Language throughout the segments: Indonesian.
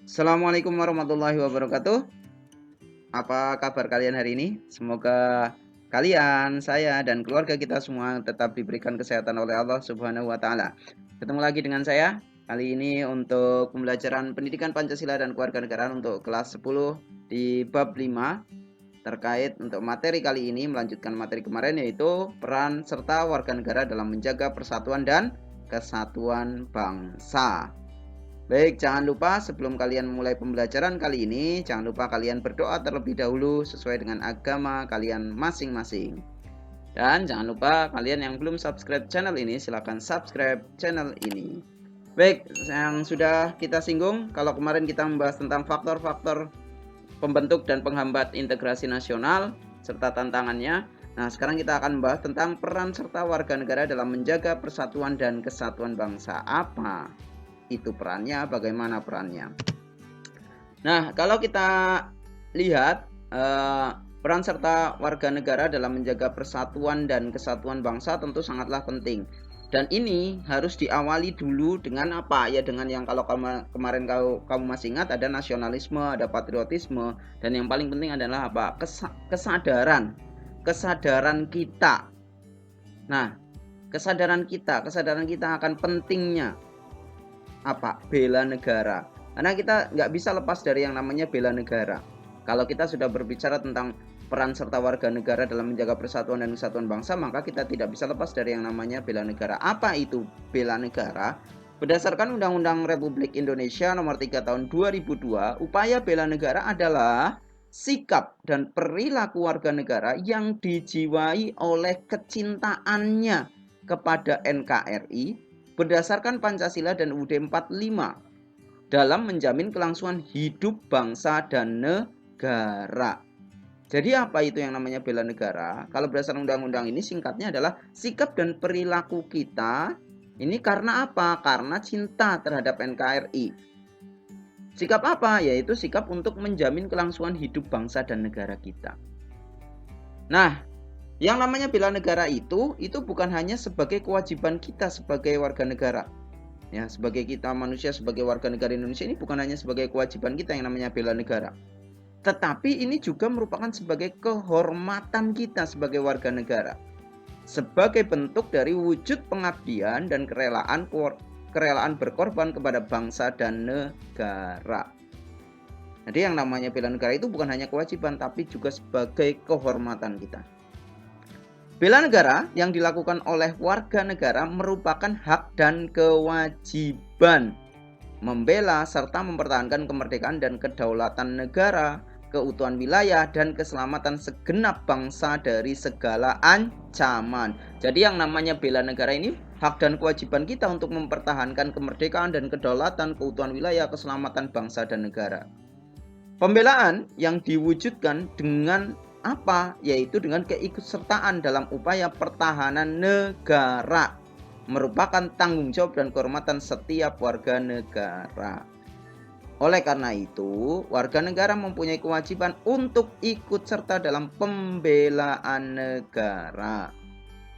Assalamualaikum warahmatullahi wabarakatuh. Apa kabar kalian hari ini? Semoga kalian, saya, dan keluarga kita semua tetap diberikan kesehatan oleh Allah Subhanahu wa Ta'ala. Ketemu lagi dengan saya kali ini untuk pembelajaran pendidikan Pancasila dan Kewarganegaraan untuk kelas 10 di bab 5 terkait untuk materi kali ini melanjutkan materi kemarin, yaitu peran serta warga negara dalam menjaga persatuan dan kesatuan bangsa. Baik, jangan lupa sebelum kalian mulai pembelajaran kali ini, jangan lupa kalian berdoa terlebih dahulu sesuai dengan agama kalian masing-masing. Dan jangan lupa kalian yang belum subscribe channel ini, silahkan subscribe channel ini. Baik, yang sudah kita singgung, kalau kemarin kita membahas tentang faktor-faktor pembentuk dan penghambat integrasi nasional serta tantangannya. Nah, sekarang kita akan membahas tentang peran serta warga negara dalam menjaga persatuan dan kesatuan bangsa. Apa itu perannya, bagaimana perannya? Nah, kalau kita lihat peran serta warga negara dalam menjaga persatuan dan kesatuan bangsa tentu sangatlah penting. Dan ini harus diawali dulu dengan apa? Ya dengan yang kalau kemarin kamu masih ingat, ada nasionalisme, ada patriotisme, dan yang paling penting adalah apa? Kesadaran kita. Nah, kesadaran kita akan pentingnya apa? Bela negara. Karena kita nggak bisa lepas dari yang namanya bela negara. Kalau kita sudah berbicara tentang peran serta warga negara dalam menjaga persatuan dan kesatuan bangsa, maka kita tidak bisa lepas dari yang namanya bela negara. Apa itu bela negara? Berdasarkan Undang-Undang Republik Indonesia Nomor 3 Tahun 2002, upaya bela negara adalah sikap dan perilaku warga negara yang dijiwai oleh kecintaannya kepada NKRI berdasarkan Pancasila dan UUD 45 dalam menjamin kelangsungan hidup bangsa dan negara. Jadi apa itu yang namanya bela negara? Kalau berdasarkan undang-undang ini singkatnya adalah sikap dan perilaku kita ini karena apa? Karena cinta terhadap NKRI. Sikap apa? Yaitu sikap untuk menjamin kelangsungan hidup bangsa dan negara kita. Nah, yang namanya bela negara itu bukan hanya sebagai kewajiban kita sebagai warga negara. Ya, sebagai kita manusia, sebagai warga negara Indonesia, ini bukan hanya sebagai kewajiban kita yang namanya bela negara. Tetapi ini juga merupakan sebagai kehormatan kita sebagai warga negara. Sebagai bentuk dari wujud pengabdian dan kerelaan berkorban kepada bangsa dan negara. Jadi yang namanya bela negara itu bukan hanya kewajiban, tapi juga sebagai kehormatan kita. Bela negara yang dilakukan oleh warga negara merupakan hak dan kewajiban membela serta mempertahankan kemerdekaan dan kedaulatan negara, keutuhan wilayah, dan keselamatan segenap bangsa dari segala ancaman. Jadi yang namanya bela negara ini hak dan kewajiban kita untuk mempertahankan kemerdekaan dan kedaulatan, keutuhan wilayah, keselamatan bangsa dan negara. Pembelaan yang diwujudkan dengan apa? Yaitu dengan keikutsertaan dalam upaya pertahanan negara, merupakan tanggung jawab dan kehormatan setiap warga negara. Oleh karena itu, warga negara mempunyai kewajiban untuk ikut serta dalam pembelaan negara,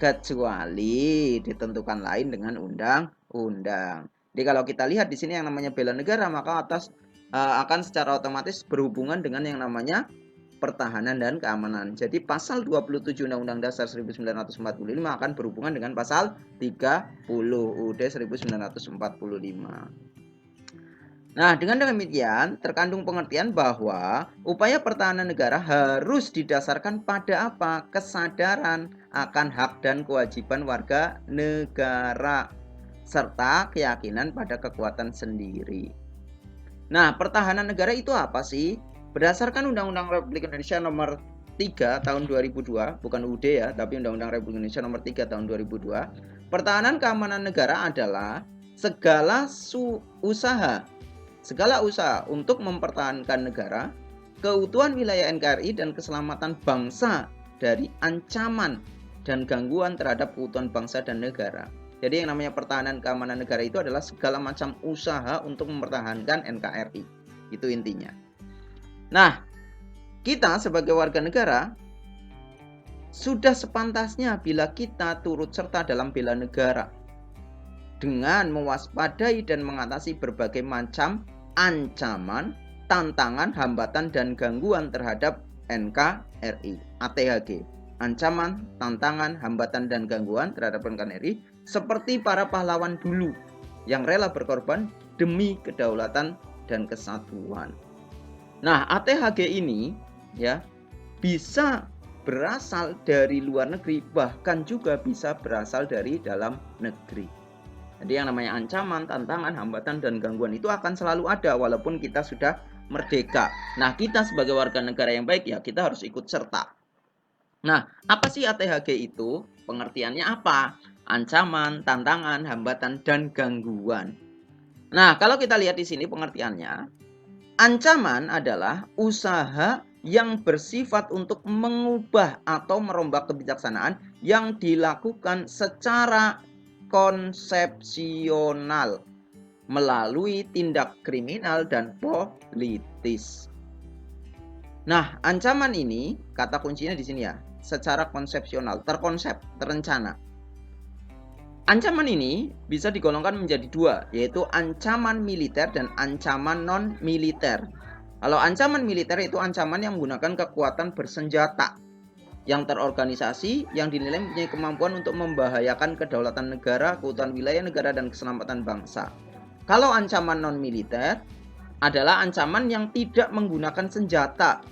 kecuali ditentukan lain dengan undang-undang. Jadi kalau kita lihat di sini yang namanya bela negara, maka akan secara otomatis berhubungan dengan yang namanya pertahanan dan keamanan. Jadi pasal 27 Undang-Undang Dasar 1945 akan berhubungan dengan pasal 30 UUD 1945. Nah, dengan demikian terkandung pengertian bahwa upaya pertahanan negara harus didasarkan pada apa? Kesadaran akan hak dan kewajiban warga negara serta keyakinan pada kekuatan sendiri. Nah, pertahanan negara itu apa sih? Berdasarkan Undang-Undang Republik Indonesia Nomor 3 Tahun 2002, bukan UUD ya, tapi Undang-Undang Republik Indonesia Nomor 3 Tahun 2002, pertahanan keamanan negara adalah segala usaha untuk mempertahankan negara, keutuhan wilayah NKRI, dan keselamatan bangsa dari ancaman dan gangguan terhadap keutuhan bangsa dan negara. Jadi yang namanya pertahanan keamanan negara itu adalah segala macam usaha untuk mempertahankan NKRI. Itu intinya. Nah, kita sebagai warga negara sudah sepantasnya bila kita turut serta dalam bela negara dengan mewaspadai dan mengatasi berbagai macam ancaman, tantangan, hambatan, dan gangguan terhadap NKRI. ATHG. Ancaman, tantangan, hambatan, dan gangguan terhadap NKRI seperti para pahlawan dulu yang rela berkorban demi kedaulatan dan kesatuan. Nah, ATHG ini ya bisa berasal dari luar negeri, bahkan juga bisa berasal dari dalam negeri. Jadi yang namanya ancaman, tantangan, hambatan, dan gangguan itu akan selalu ada walaupun kita sudah merdeka. Nah, kita sebagai warga negara yang baik ya kita harus ikut serta. Nah, apa sih ATHG itu? Pengertiannya apa? Ancaman, tantangan, hambatan, dan gangguan. Nah, kalau kita lihat di sini pengertiannya, ancaman adalah usaha yang bersifat untuk mengubah atau merombak kebijaksanaan yang dilakukan secara konsepsional melalui tindak kriminal dan politis. Nah, ancaman ini kata kuncinya di sini ya, secara konsepsional, terkonsep, terencana. Ancaman ini bisa digolongkan menjadi dua, yaitu ancaman militer dan ancaman non-militer. Kalau ancaman militer itu ancaman yang menggunakan kekuatan bersenjata yang terorganisasi, yang dinilai mempunyai kemampuan untuk membahayakan kedaulatan negara, keutuhan wilayah negara, dan keselamatan bangsa. Kalau ancaman non-militer adalah ancaman yang tidak menggunakan senjata,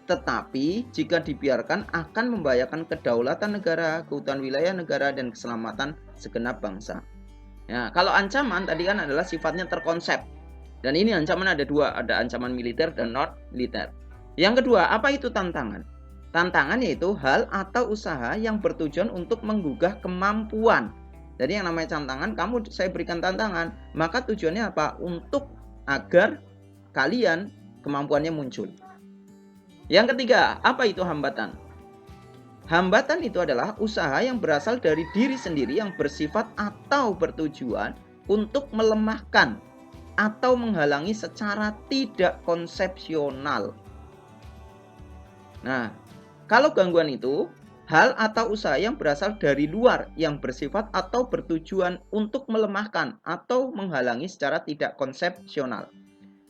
tetapi jika dibiarkan akan membahayakan kedaulatan negara, keutuhan wilayah negara, dan keselamatan segenap bangsa. Ya, kalau ancaman tadi kan adalah sifatnya terkonsep. Dan ini ancaman ada dua, ada ancaman militer dan non-militer. Yang kedua, apa itu tantangan? Tantangan yaitu hal atau usaha yang bertujuan untuk menggugah kemampuan. Jadi yang namanya tantangan, saya berikan tantangan, maka tujuannya apa? Untuk agar kalian kemampuannya muncul. Yang ketiga, apa itu hambatan? Hambatan itu adalah usaha yang berasal dari diri sendiri yang bersifat atau bertujuan untuk melemahkan atau menghalangi secara tidak konsepsional. Nah, kalau gangguan itu hal atau usaha yang berasal dari luar yang bersifat atau bertujuan untuk melemahkan atau menghalangi secara tidak konsepsional.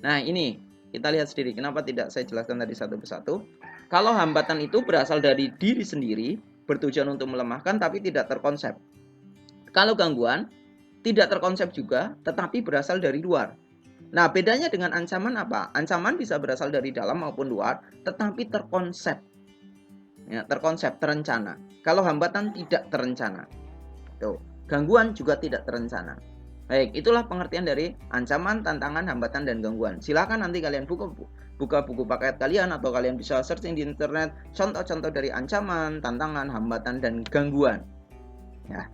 Nah, ini kita lihat sendiri. Kenapa tidak saya jelaskan tadi satu persatu? Kalau hambatan itu berasal dari diri sendiri, bertujuan untuk melemahkan tapi tidak terkonsep. Kalau gangguan tidak terkonsep juga, tetapi berasal dari luar. Nah, bedanya dengan ancaman apa? Ancaman bisa berasal dari dalam maupun luar, tetapi terkonsep. Ya, terkonsep, terencana. Kalau hambatan tidak terencana. Tuh, gangguan juga tidak terencana. Baik, itulah pengertian dari ancaman, tantangan, hambatan, dan gangguan. Silakan nanti kalian buka buku paket kalian atau kalian bisa searching di internet contoh-contoh dari ancaman, tantangan, hambatan, dan gangguan. Ya.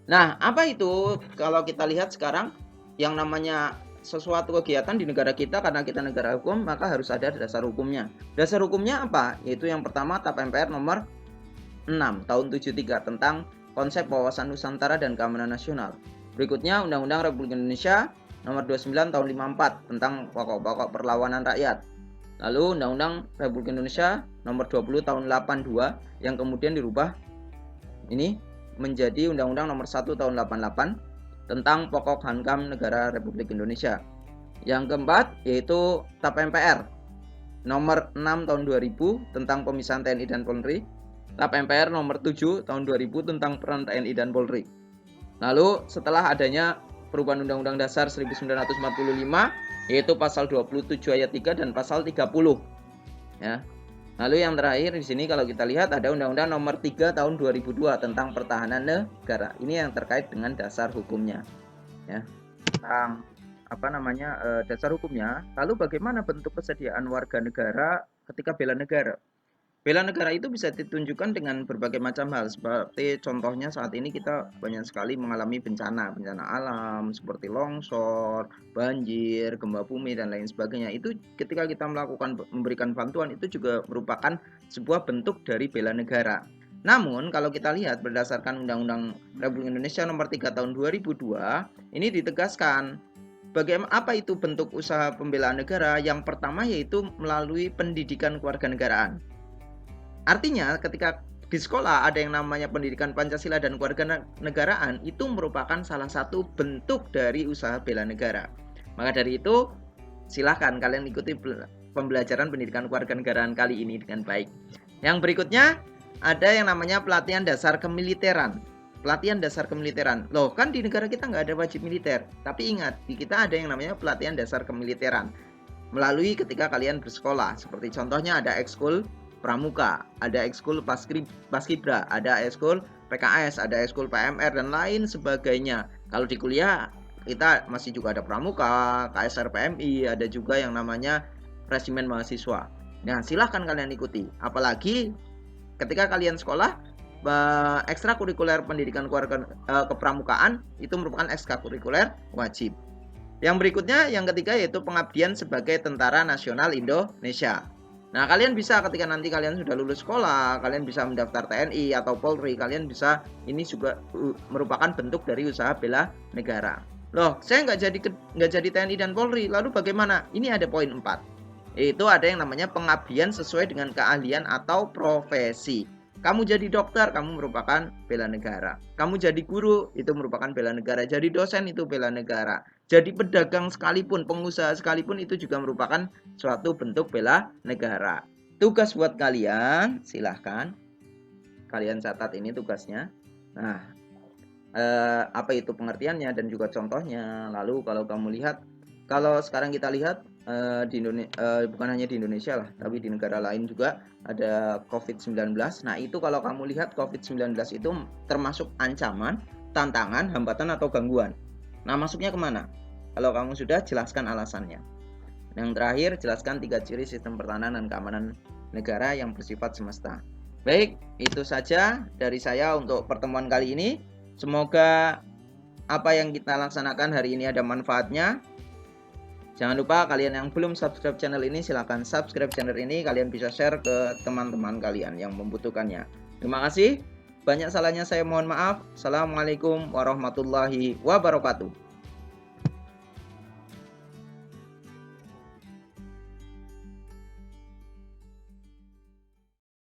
Nah, apa itu kalau kita lihat sekarang yang namanya sesuatu kegiatan di negara kita, karena kita negara hukum, maka harus ada dasar hukumnya. Dasar hukumnya apa? Yaitu yang pertama TAP MPR nomor 6 tahun 73 tentang konsep wawasan Nusantara dan keamanan nasional. Berikutnya Undang-Undang Republik Indonesia nomor 29 tahun 54 tentang pokok-pokok perlawanan rakyat. Lalu Undang-Undang Republik Indonesia nomor 20 tahun 82 yang kemudian dirubah ini menjadi Undang-Undang nomor 1 tahun 88 tentang pokok hankam negara Republik Indonesia. Yang keempat yaitu TAP MPR nomor 6 tahun 2000 tentang pemisahan TNI dan Polri. TAP MPR nomor 7 tahun 2000 tentang peran TNI dan Polri. Lalu setelah adanya perubahan Undang-Undang Dasar 1945 yaitu pasal 27 ayat 3 dan pasal 30. Ya. Lalu yang terakhir di sini kalau kita lihat ada Undang-Undang nomor 3 tahun 2002 tentang pertahanan negara. Ini yang terkait dengan dasar hukumnya. Ya. Tentang dasar hukumnya. Lalu bagaimana bentuk kesediaan warga negara ketika bela negara? Bela negara itu bisa ditunjukkan dengan berbagai macam hal, seperti contohnya saat ini kita banyak sekali mengalami bencana alam seperti longsor, banjir, gempa bumi, dan lain sebagainya. Itu ketika kita memberikan bantuan itu juga merupakan sebuah bentuk dari bela negara. Namun kalau kita lihat berdasarkan Undang-Undang Republik Indonesia nomor 3 tahun 2002, ini ditegaskan bagaimana apa itu bentuk usaha pembelaan negara. Yang pertama yaitu melalui pendidikan kewarganegaraan. Artinya ketika di sekolah ada yang namanya pendidikan Pancasila dan kewarganegaraan, itu merupakan salah satu bentuk dari usaha bela negara. Maka dari itu, silahkan kalian ikuti pembelajaran pendidikan kewarganegaraan kali ini dengan baik. Yang berikutnya ada yang namanya pelatihan dasar kemiliteran. Pelatihan dasar kemiliteran. Loh, kan di negara kita nggak ada wajib militer. Tapi ingat, di kita ada yang namanya pelatihan dasar kemiliteran. Melalui ketika kalian bersekolah. Seperti contohnya ada ekskul pramuka, ada ekskul paskibra, ada ekskul PKS, ada ekskul PMR, dan lain sebagainya. Kalau di kuliah, kita masih juga ada pramuka, KSR PMI, ada juga yang namanya resimen mahasiswa. Nah, silahkan kalian ikuti. Apalagi ketika kalian sekolah, ekstrakurikuler pendidikan kepramukaan itu merupakan ekstrakurikuler wajib. Yang berikutnya, yang ketiga, yaitu pengabdian sebagai Tentara Nasional Indonesia. Nah, kalian bisa ketika nanti kalian sudah lulus sekolah, kalian bisa mendaftar TNI atau Polri, kalian bisa, ini juga merupakan bentuk dari usaha bela negara. Loh, saya nggak jadi TNI dan Polri, lalu bagaimana? Ini ada poin 4. Itu ada yang namanya pengabdian sesuai dengan keahlian atau profesi. Kamu jadi dokter, kamu merupakan bela negara. Kamu jadi guru, itu merupakan bela negara. Jadi dosen, itu bela negara. Jadi pedagang sekalipun, pengusaha sekalipun, itu juga merupakan suatu bentuk bela negara. Tugas buat kalian, silahkan kalian catat ini tugasnya. Nah, apa itu pengertiannya dan juga contohnya. Lalu kalau kamu lihat, kalau sekarang kita lihat di Indonesia, bukan hanya di Indonesia lah, tapi di negara lain juga ada COVID-19. Nah, itu kalau kamu lihat COVID-19 itu termasuk ancaman, tantangan, hambatan, atau gangguan. Nah, masuknya kemana? Kalau kamu sudah, jelaskan alasannya. Yang terakhir, jelaskan 3 ciri sistem pertahanan dan keamanan negara yang bersifat semesta. Baik, itu saja dari saya untuk pertemuan kali ini. Semoga apa yang kita laksanakan hari ini ada manfaatnya. Jangan lupa kalian yang belum subscribe channel ini, silahkan subscribe channel ini. Kalian bisa share ke teman-teman kalian yang membutuhkannya. Terima kasih. Banyak salahnya saya mohon maaf. Assalamualaikum warahmatullahi wabarakatuh.